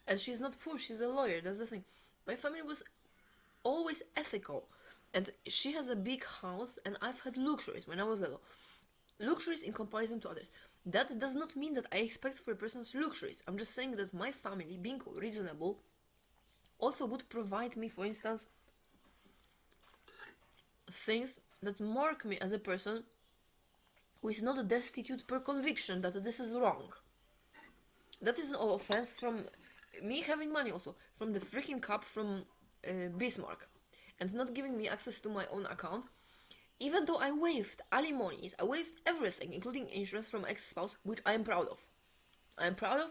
And she's not poor, she's a lawyer, that's the thing. My family was always ethical. And she has a big house, and I've had luxuries when I was little. Luxuries in comparison to others. That does not mean that I expect for a person's luxuries. I'm just saying that my family, being reasonable, also would provide me, for instance, things that mark me as a person who is not destitute per conviction that this is wrong. That is an offense from me having money also, from the freaking cup from Bismarck, and not giving me access to my own account, even though I waived alimonies, I waived everything, including insurance from ex-spouse, which I am proud of. I am proud of.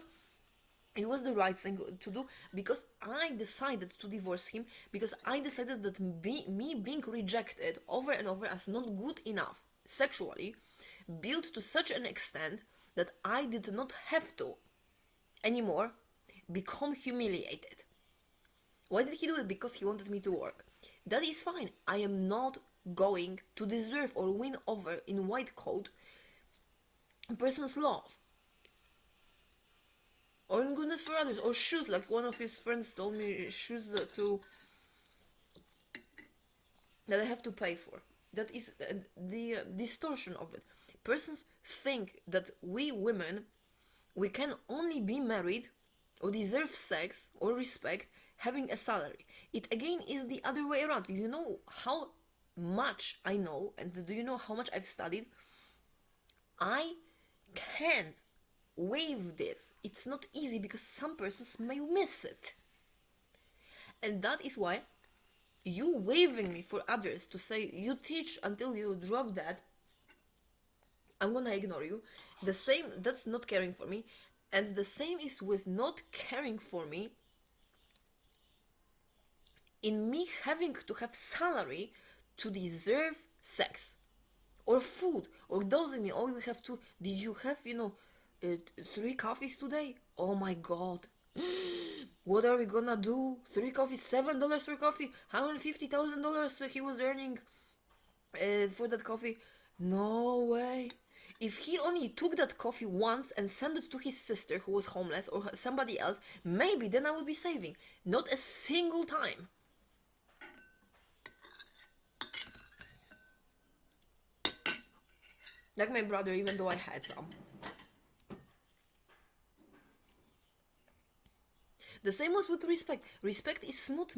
It was the right thing to do because I decided to divorce him, because I decided that me being rejected over and over as not good enough sexually built to such an extent that I did not have to anymore become humiliated. Why did he do it? Because he wanted me to work. That is fine. I am not going to deserve or win over in white coat a person's love. Or in goodness for others. Or shoes, like one of his friends told me, shoes that I have to pay for. That is the distortion of it. Persons think that we women, we can only be married or deserve sex or respect having a salary. It again is the other way around. You know how much I know, and do you know how much I've studied? I can waive this. It's not easy because some persons may miss it. And that is why you waving me for others to say you teach until you drop that, I'm gonna ignore you. The same, that's not caring for me. And the same is with not caring for me in me having to have salary to deserve sex or food or dosing me. Oh, you have to, did you have, 3 coffees today? Oh my god. What are we gonna do? 3 coffees, $7 per coffee, $150,000 he was earning for that coffee. No way. If he only took that coffee once and sent it to his sister who was homeless or somebody else, maybe then I would be saving. Not a single time. Like my brother, even though I had some. The same was with respect. Respect is not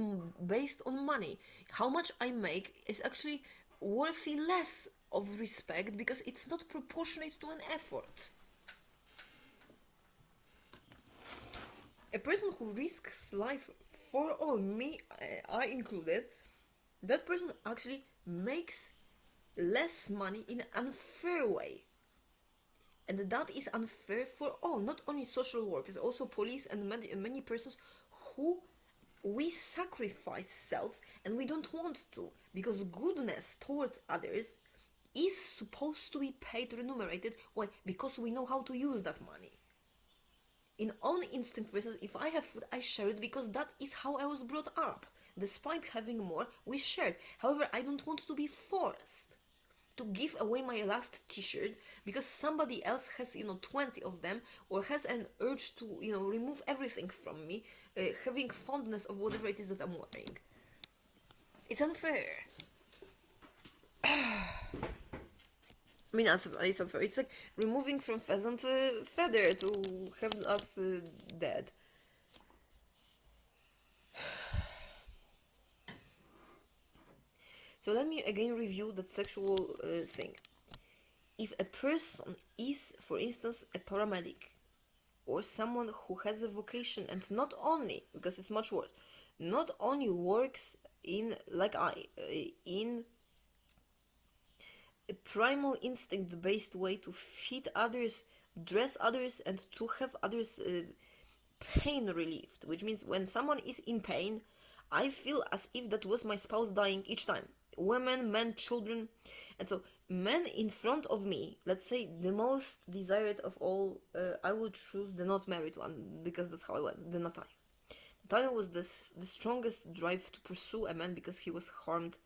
based on money. How much I make is actually worthy less of respect because it's not proportionate to an effort. A person who risks life for all, me, I included, that person actually makes less money in an unfair way. And that is unfair for all, not only social workers, also police and many persons who we sacrifice selves and we don't want to, because goodness towards others is supposed to be paid, remunerated. Why? Because we know how to use that money. In own instinct, for instance, if I have food, I share it because that is how I was brought up. Despite having more, we shared. However, I don't want to be forced to give away my last t-shirt because somebody else has 20 of them, or has an urge to remove everything from me, having fondness of whatever it is that I'm wearing. It's unfair. I mean, it's unfair. It's like removing from pheasant feather to have us dead. So let me again review that sexual thing. If a person is, for instance, a paramedic or someone who has a vocation and not only, because it's much worse, not only works in, like in a primal instinct based way to feed others, dress others, and to have others pain relieved, which means when someone is in pain, I feel as if that was my spouse dying each time. Women, men, children. And so, men in front of me, let's say the most desired of all, I would choose the not married one because that's how I went, the Natalia. Natalia was the strongest drive to pursue a man because he was harmed.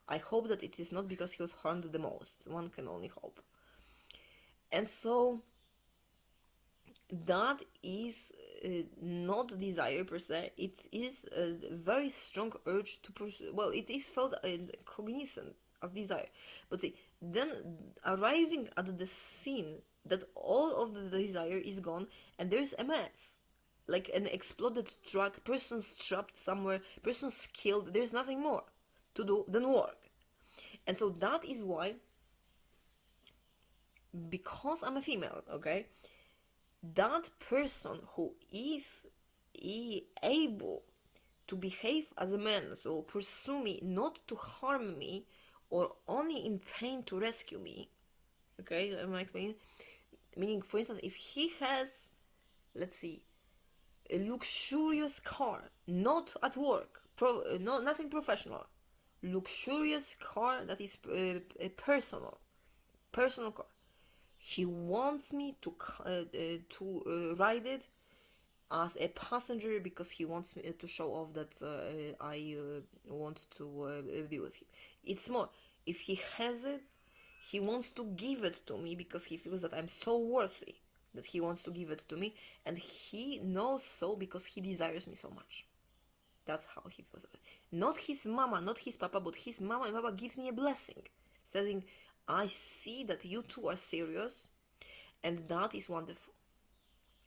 I hope that it is not because he was harmed the most. One can only hope. And so, that is not desire per se. It is a very strong urge to pursue. Well, it is felt cognizant as desire. But see, then arriving at the scene that all of the desire is gone and there's a mess. Like an exploded truck, person's trapped somewhere, person's killed, there's nothing more to do than work. And so that is why, because I'm a female, okay, that person who is able to behave as a man, so pursue me not to harm me or only in pain to rescue me, okay, am I explaining? Meaning, for instance, if he has, let's see, a luxurious car, not at work, nothing professional, luxurious car that is a personal car. He wants me to ride it as a passenger because he wants me to show off that I want to be with him. It's more, if he has it, he wants to give it to me because he feels that I'm so worthy that he wants to give it to me, and he knows so because he desires me so much. That's how he feels. Not his mama, not his papa, but his mama and papa gives me a blessing, saying, I see that you two are serious, and that is wonderful.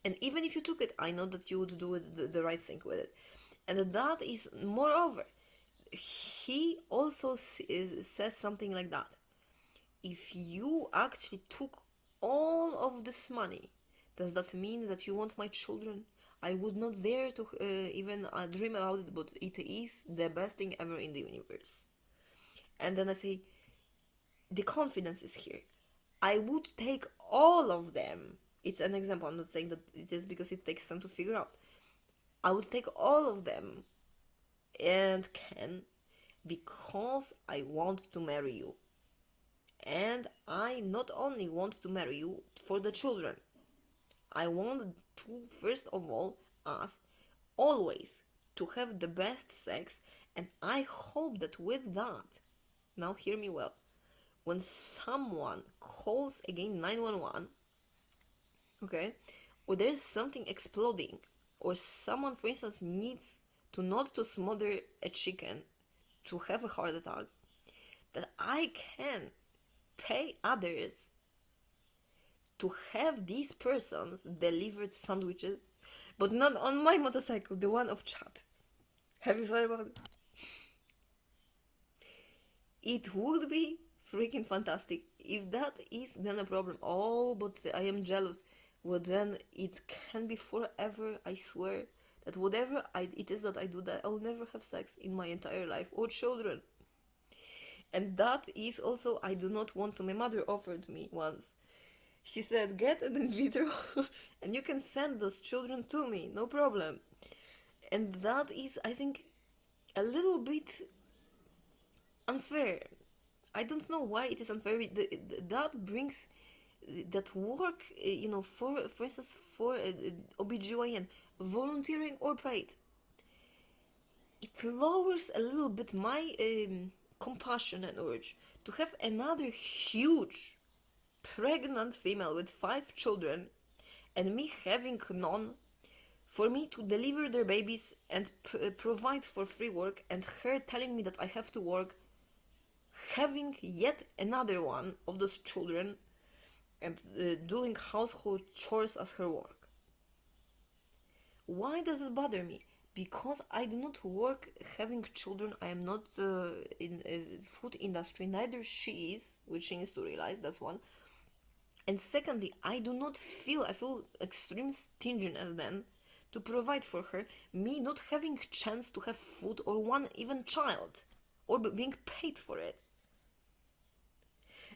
And even if you took it, I know that you would do it, the right thing with it. And that is, moreover, he also says something like that. If you actually took all of this money, does that mean that you want my children? I would not dare to even dream about it, but it is the best thing ever in the universe. And then I say, the confidence is here. I would take all of them. It's an example. I'm not saying that it is because it takes time to figure out. I would take all of them and can because I want to marry you. And I not only want to marry you for the children, I want to, first of all, as always, to have the best sex, and I hope that with that, now hear me well, when someone calls again 911, okay, or there's something exploding, or someone, for instance, needs to not to smother a chicken to have a heart attack, that I can pay others to have these persons delivered sandwiches, but not on my motorcycle, the one of Chad. Have you thought about it? It would be freaking fantastic. If that is then a problem, oh, but I am jealous. Well, then it can be forever, I swear, that whatever it is that I do, that I'll never have sex in my entire life, or children. And that is also, I do not want to. My mother offered me once. She said, get an in vitro and you can send those children to me, no problem. And that is, I think, a little bit unfair. I don't know why it is unfair. That brings that work, for instance, for OBGYN, volunteering or paid. It lowers a little bit my compassion and urge to have another huge pregnant female with 5 children and me having none for me to deliver their babies and provide for free work, and her telling me that I have to work, having yet another one of those children and doing household chores as her work. Why does it bother me? Because I do not work having children. I am not in food industry, neither she is, which she needs to realize, that's one. And secondly, I feel extreme stinginess then to provide for her, me not having chance to have food or one even child, or being paid for it.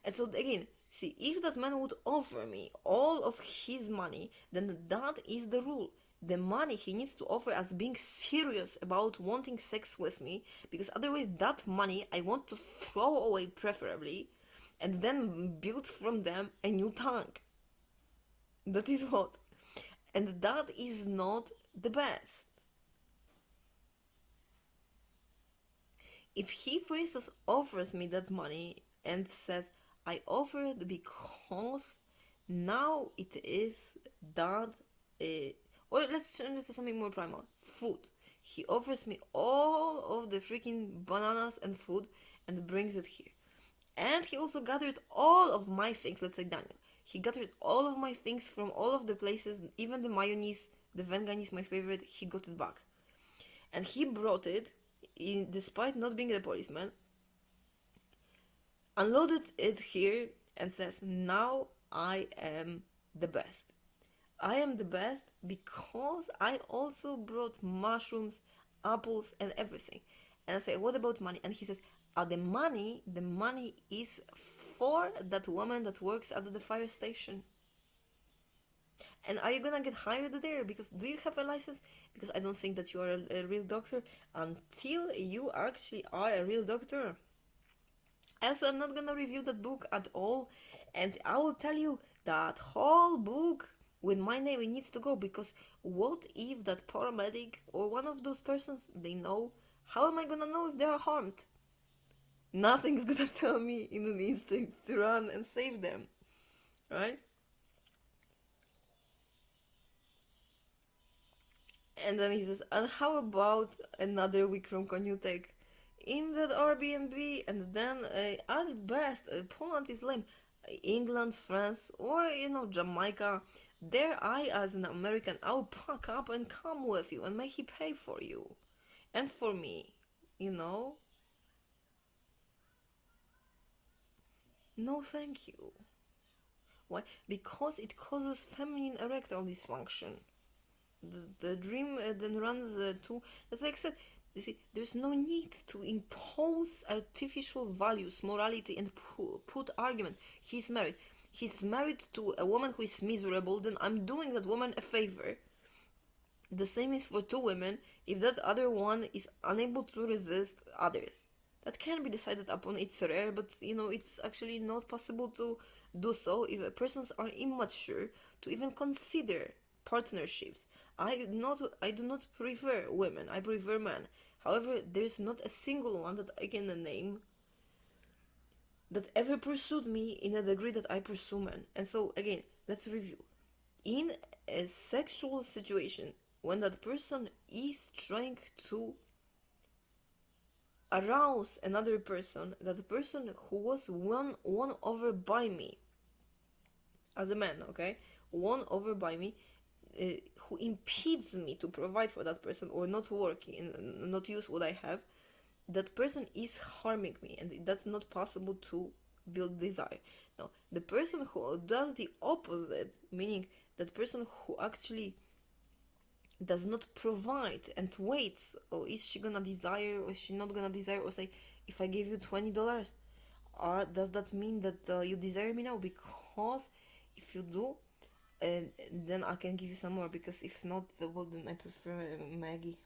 And so again, see, if that man would offer me all of his money, then that is the rule. The money he needs to offer as being serious about wanting sex with me, because otherwise that money I want to throw away preferably, and then build from them a new tank. That is what. And that is not the best. If he, for instance, offers me that money and says, I offer it because now it is that, Or let's turn this to something more primal. Food. He offers me all of the freaking bananas and food and brings it here. And he also gathered all of my things, let's say Daniel. He gathered all of my things from all of the places, even the mayonnaise, the Venganis, my favorite, he got it back. And he brought it, despite not being a policeman, unloaded it here and says, now I am the best. I am the best because I also brought mushrooms, apples, and everything. And I say, what about money? And he says, the money is for that woman that works at the fire station. And are you gonna get hired there? Because do you have a license? Because I don't think that you are a real doctor until you actually are a real doctor. Also, I'm not gonna review that book at all, and I will tell you that whole book with my name it needs to go, because what if that paramedic or one of those persons they know? How am I gonna know if they are harmed? Nothing's gonna tell me in an instinct to run and save them, right? And then he says, and how about another week from Konutek? In that Airbnb, and then at best, Poland is lame. England, France, or Jamaica. There, I, as an American, I'll pack up and come with you and make he pay for you and for me. You know? No, thank you. Why? Because it causes feminine erectile dysfunction. The dream then runs to, as I said, you see, there's no need to impose artificial values, morality, and put argument. He's married to a woman who is miserable, then I'm doing that woman a favor. The same is for two women if that other one is unable to resist others. That can be decided upon, it's rare, but it's actually not possible to do so if persons are immature to even consider partnerships. I do not prefer women, I prefer men. However, there's not a single one that I can name that ever pursued me in a degree that I pursue men. And so again, let's review. In a sexual situation, when that person is trying to arouse another person, that person who was won over by me as a man, okay, won over by me, who impedes me to provide for that person or not work and not use what I have, that person is harming me, and that's not possible to build desire. Now, the person who does the opposite, meaning that person who actually does not provide and waits, or is she gonna desire or is she not gonna desire, or say, if I give you $20, does that mean that you desire me now? Because if you do, then I can give you some more, because if not, well, then I prefer Maggie.